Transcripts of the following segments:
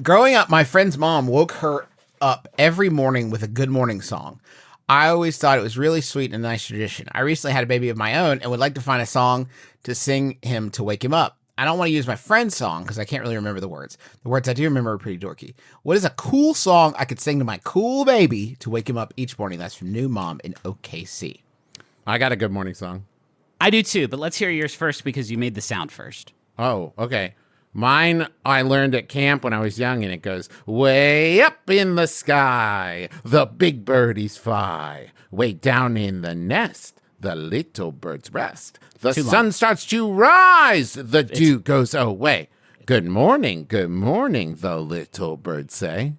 growing up, my friend's mom woke her up every morning with a good morning song. I always thought it was really sweet and a nice tradition. I recently had a baby of my own and would like to find a song to sing him to wake him up. I don't want to use my friend's song because I can't really remember the words. The words I do remember are pretty dorky. What is a cool song I could sing to my cool baby to wake him up each morning? That's from New Mom in OKC. I got a good morning song. I do too, but let's hear yours first because you made the sound first. Oh, okay. Mine I learned at camp when I was young, and it goes, way up in the sky, the big birdies fly. Way down in the nest, the little birds rest. The sun starts to rise, the dew goes away. Good morning, the little birds say.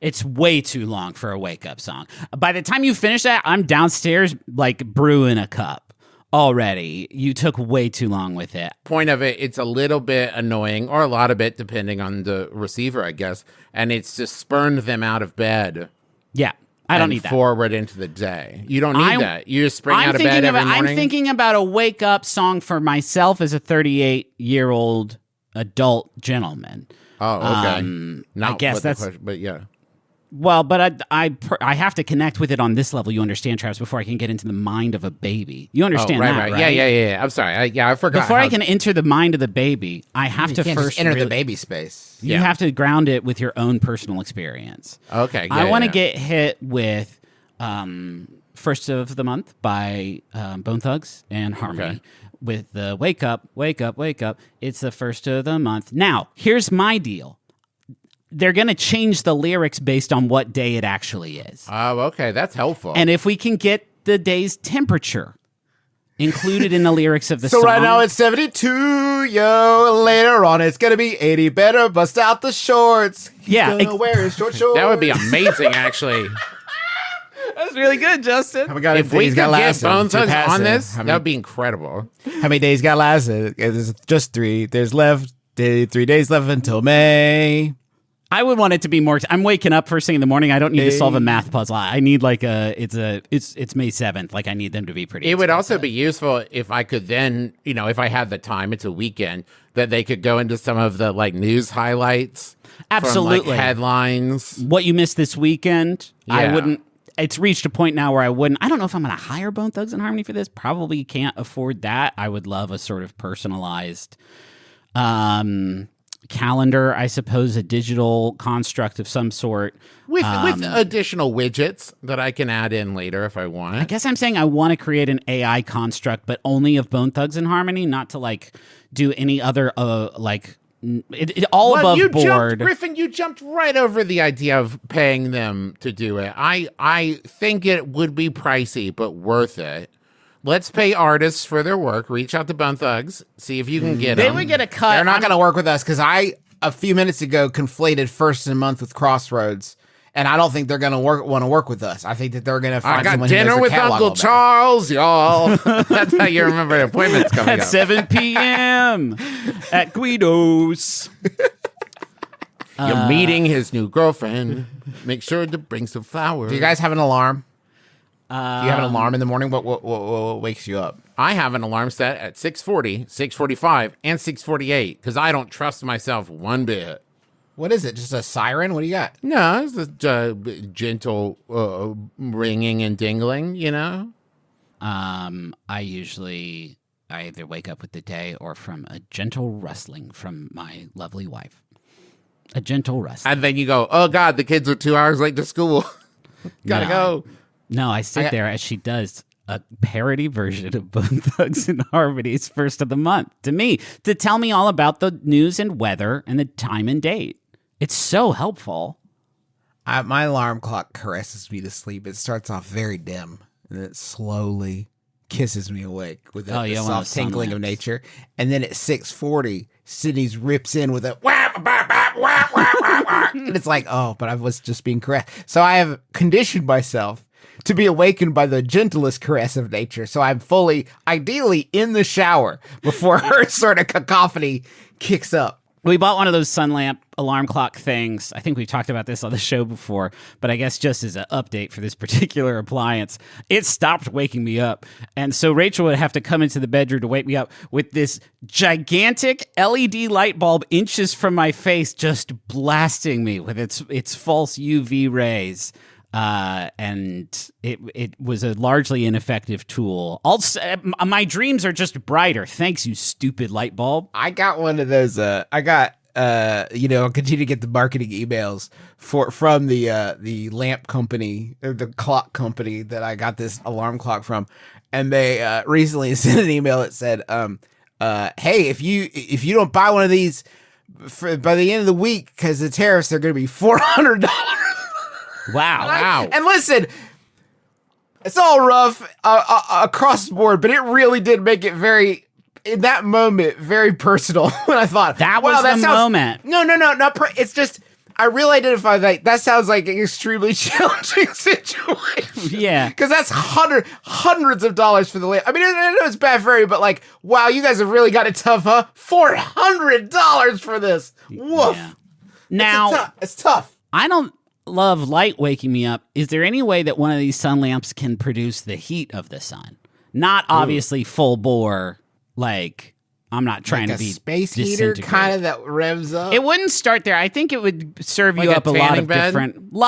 It's way too long for a wake-up song. By the time you finish that, I'm downstairs, like, brewing a cup already. You took way too long with it. Point of it, it's a little bit annoying, or a lot of it, depending on the receiver, I guess. And it's just spurned them out of bed. Yeah, I don't need that. Forward into the day. You don't need that. You just spring out of bed every morning. I'm thinking about a wake-up song for myself as a 38-year-old adult gentleman. Oh, okay. I guess that's... question, but yeah. Well, but I have to connect with it on this level, you understand, Travis, before I can get into the mind of a baby. You understand that, right? Yeah. I'm sorry. I forgot. Before I can enter the mind of the baby, I have to first enter the baby space. You have to ground it with your own personal experience. Okay. I want to get hit with First of the Month by Bone Thugs and Harmony. Okay. With the wake up, wake up, wake up. It's the first of the month. Now, here's my deal. They're going to change the lyrics based on what day it actually is. Oh, okay. That's helpful. And if we can get the day's temperature included in the lyrics of the song. So right now it's 72, yo. Later on it's going to be 80. Better bust out the shorts. He's gonna wear his short shorts. That would be amazing, actually. That's really good, Justin. If we could get Bone Thugs on this, that would be incredible. How many days got lasted? It's just 3. There's 3 days left until May. I would want it to be more. I'm waking up first thing in the morning. I don't need to solve a math puzzle. I need like it's May 7th. Like I need them to be pretty. It would also be useful if I could then, if I had the time, it's a weekend, that they could go into some of the like news highlights. Absolutely. From, like, headlines. What you missed this weekend. Yeah. I wouldn't. It's reached a point now where I wouldn't. I don't know if I'm going to hire Bone Thugs and Harmony for this. Probably can't afford that. I would love a sort of personalized calendar, I suppose, a digital construct of some sort. With additional widgets that I can add in later if I want. I guess I'm saying I want to create an AI construct, but only of Bone Thugs and Harmony, not to like do any other above board. Griffin, you jumped right over the idea of paying them to do it. I think it would be pricey, but worth it. Let's pay artists for their work. Reach out to Bone Thugs. See if you can get them. They would get a cut. They're not going to work with us because a few minutes ago, conflated First of the Month with Crossroads. And I don't think they're going to want to work with us. I think that they're going to find someone who knows dinner with Uncle Charles, y'all. That's how you remember the appointments coming at up. 7 p.m. at Guido's. You're meeting his new girlfriend. Make sure to bring some flowers. Do you guys have an alarm? Do you have an alarm in the morning? What wakes you up? I have an alarm set at 6:40, 6:45, and 6:48 because I don't trust myself one bit. What is it? Just a siren? What do you got? No, it's a gentle ringing and dingling, I either wake up with the day or from a gentle rustling from my lovely wife. A gentle rustling. And then you go, oh, God, the kids are 2 hours late to school. Gotta go. No, I sit there as she does a parody version of Bone Thugs and Harmony's First of the Month to me to tell me all about the news and weather and the time and date. It's so helpful. My alarm clock caresses me to sleep. It starts off very dim and it slowly kisses me awake with the soft tinkling of nature. And then at 6:40, Sydney's rips in with a wah, wah, wah, wah, wah, wah, wah. And it's like, oh, but I was just being caressed. So I have conditioned myself to be awakened by the gentlest caress of nature. So I'm fully, ideally, in the shower before her sort of cacophony kicks up. We bought one of those sun lamp alarm clock things. I think we've talked about this on the show before, but I guess just as an update for this particular appliance, it stopped waking me up. And so Rachel would have to come into the bedroom to wake me up with this gigantic LED light bulb inches from my face, just blasting me with its false UV rays. And it was a largely ineffective tool. Also, my dreams are just brighter. Thanks, you stupid light bulb. I got one of those. I got I'll continue to get the marketing emails from the lamp company, or the clock company that I got this alarm clock from, and they recently sent an email that said, "Hey, if you don't buy one of these by the end of the week, because the tariffs are going to be $400." Wow. And listen, it's all rough across the board, but it really did make it in that moment, very personal. When I thought, that was the moment. No, it's just, I really identified that sounds like an extremely challenging situation. Yeah. Because that's hundreds of dollars for the lamp. I mean, I know it's bad for you, but like, wow, you guys have really got it tough, huh? $400 for this. Woof. Yeah. Now, it's tough. I don't love light waking me up. Is there any way that one of these sun lamps can produce the heat of the sun? Not obviously full bore, like, I'm not trying to be space heater kind of that revs up. It wouldn't start there. I think it would serve you Like up a lot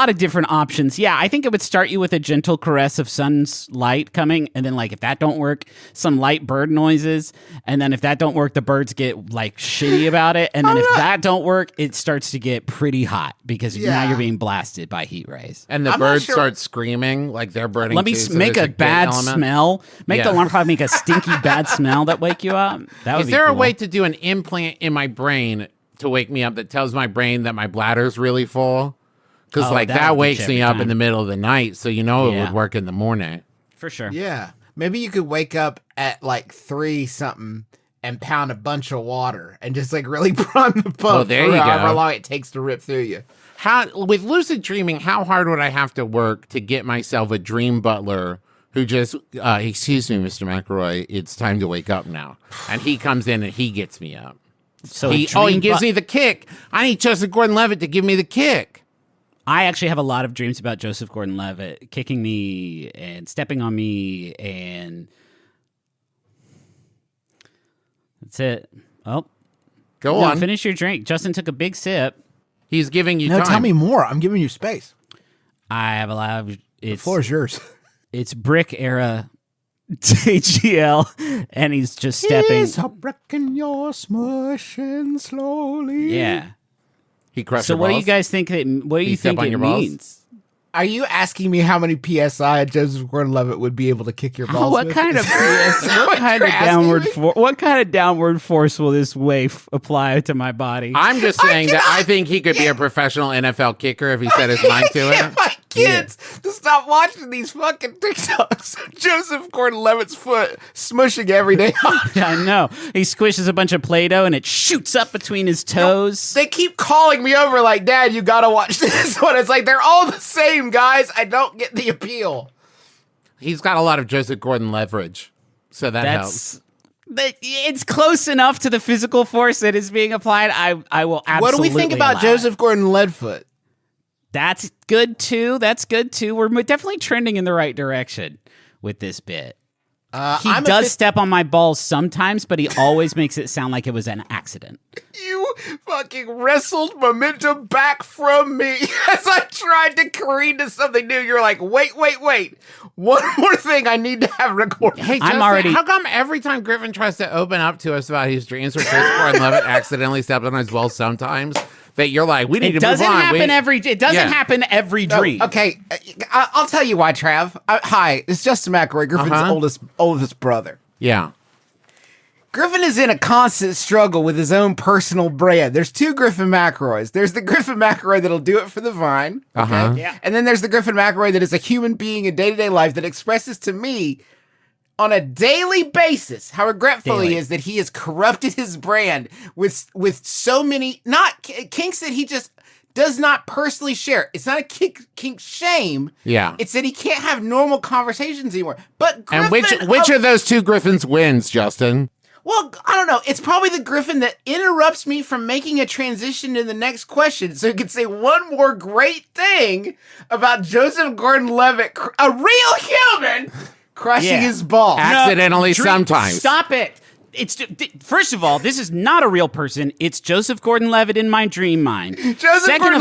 of different options. Yeah, I think it would start you with a gentle caress of sun's light coming, and then like if that don't work, some light bird noises, and then if that don't work, the birds get like shitty about it, and then if that don't work, it starts to get pretty hot because now you're being blasted by heat rays. And the birds start screaming like they're burning. Let me make a bad smell. Make the alarm clock make a stinky bad smell that wake you up. That would Is there a way to do an implant in my brain to wake me up that tells my brain that my bladder's really full? Because that wakes me up in the middle of the night, so it would work in the morning. For sure. Yeah. Maybe you could wake up at like 3 something and pound a bunch of water and just like really prime the pump there for you however go. long it takes to rip through you. With lucid dreaming, how hard would I have to work to get myself a dream butler who just, excuse me, Mr. McElroy, it's time to wake up now. And he comes in and he gets me up. So he gives me the kick. I need Joseph Gordon-Levitt to give me the kick. I actually have a lot of dreams about Joseph Gordon-Levitt kicking me and stepping on me, and that's it. Oh, Go on. Finish your drink. Justin took a big sip. He's giving you time. Tell me more. I'm giving you space. I have a lot of... The floor is yours. It's brick era JGL, and he's just stepping. He's a brick and you're smushing slowly. Yeah. He crushed So your what do balls? you guys think that? What do you step think on it your balls? means? Are you asking me how many PSI Joseph Gordon-Levitt would be able to kick your balls What with? kind of what kind of downward force will this wave apply to my body? I'm just saying that I think he could be a professional NFL kicker if he set his mind to it. My kids to stop watching these fucking TikToks. Joseph Gordon-Levitt's foot smushing every day. I know. He squishes a bunch of Play-Doh and it shoots up between his toes. They keep calling me over like, Dad, you gotta watch this one. It's like, they're all the same, guys. I don't get the appeal. He's got a lot of Joseph Gordon leverage, so that helps. It's close enough to the physical force that is being applied. I will absolutely What do we think about allow Joseph it. Gordon-Levitt? That's good too. We're definitely trending in the right direction with this bit. He does step on my balls sometimes, but he always makes it sound like it was an accident. You fucking wrestled momentum back from me as I tried to careen to something new. You're like, wait. One more thing I need to have recorded. Hey, Justin, how come every time Griffin tries to open up to us about his dreams where Joseph Gordon-Levitt accidentally stepped on his balls sometimes, that you're like, we need to move on. It doesn't happen every dream. Okay, I'll tell you why, Trav. Hi, it's Justin McElroy, Griffin's oldest brother. Yeah. Griffin is in a constant struggle with his own personal brand. There's 2 Griffin McElroys. There's the Griffin McElroy that'll do it for the Vine. Okay? Yeah. And then there's the Griffin McElroy that is a human being in day-to-day life that expresses to me on a daily basis how regretful he is that he has corrupted his brand with so many, not kinks that he just does not personally share. It's not a kink shame. Yeah. It's that he can't have normal conversations anymore. But Griffin, And which of those 2 Griffins wins, Justin? Well, I don't know. It's probably the Griffin that interrupts me from making a transition to the next question so he can say one more great thing about Joseph Gordon-Levitt, a real human, crushing his ball. Accidentally sometimes. Stop it. First of all, this is not a real person. It's Joseph Gordon-Levitt in my dream mind. Second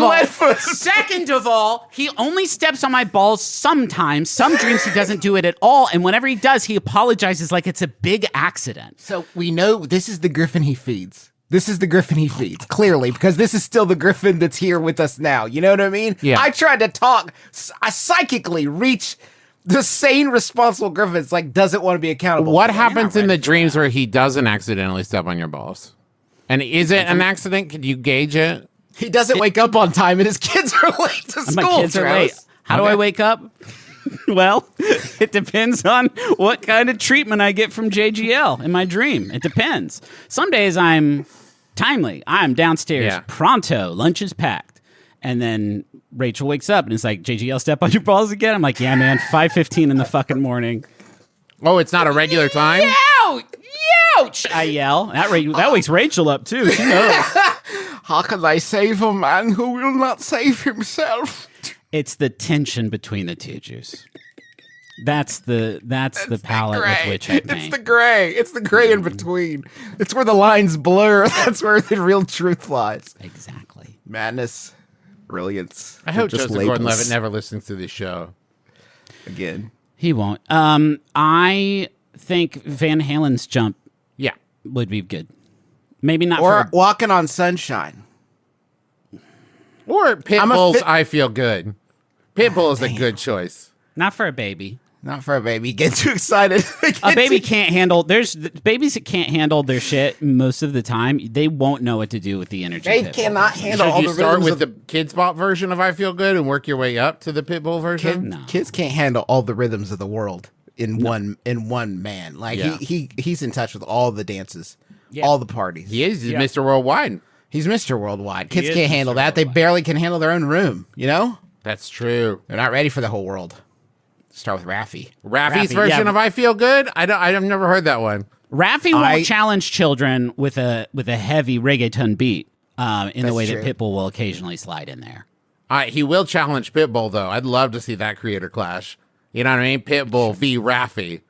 of all, he only steps on my balls sometimes. Some dreams he doesn't do it at all, and whenever he does, he apologizes like it's a big accident. So we know this is the Griffin he feeds. This is the Griffin he feeds, clearly, because this is still the Griffin that's here with us now. You know what I mean? Yeah. I tried to talk, I psychically reach the sane, responsible Griffin's doesn't want to be accountable. What happens in the dreams where he doesn't accidentally step on your balls? And is it an accident? Can you gauge it? He doesn't wake up on time and his kids are late to school. My kids are late. How do I wake up? Well, it depends on what kind of treatment I get from JGL in my dream. It depends. Some days I'm timely. I'm downstairs pronto. Lunch is packed. And then Rachel wakes up and it's like, JGL, step on your balls again? I'm like, yeah, man, 5:15 in the fucking morning. Oh, it's not a regular time? Ouch! I yell. That wakes Rachel up, too. She knows. How can I save a man who will not save himself? It's the tension between the two Jews. That's the palette with which I paint. It's the gray. It's the gray in between. It's where the lines blur. That's where the real truth lies. Exactly. Madness. Brilliance. I hope Joseph Gordon-Levitt never listens to this show. Again. He won't. I think Van Halen's Jump would be good. Maybe not or Walking on Sunshine. Or Pitbull's I Feel Good. Pitbull is a good choice. Not for a baby. Not for a baby. Get too excited. A baby can't handle. There's babies that can't handle their shit most of the time. They won't know what to do with the energy. They cannot handle all the rhythms. Should you start with the Kids Bop version of I Feel Good and work your way up to the Pitbull version? Kids can't handle all the rhythms of the world in one man. He's in touch with all the dances, all the parties. He is. He's Mr. Worldwide. He's Mr. Worldwide. Kids can't handle that. They barely can handle their own room. You know? That's true. They're not ready for the whole world. Start with Raffi. Raffi's version of I Feel Good? I've never heard that one. Raffi won't challenge children with a heavy reggaeton beat in the way that Pitbull will occasionally slide in there. He will challenge Pitbull, though. I'd love to see that creator clash. You know what I mean? Pitbull v. Raffi.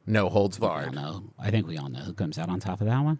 No holds barred. I think we all know who comes out on top of that one.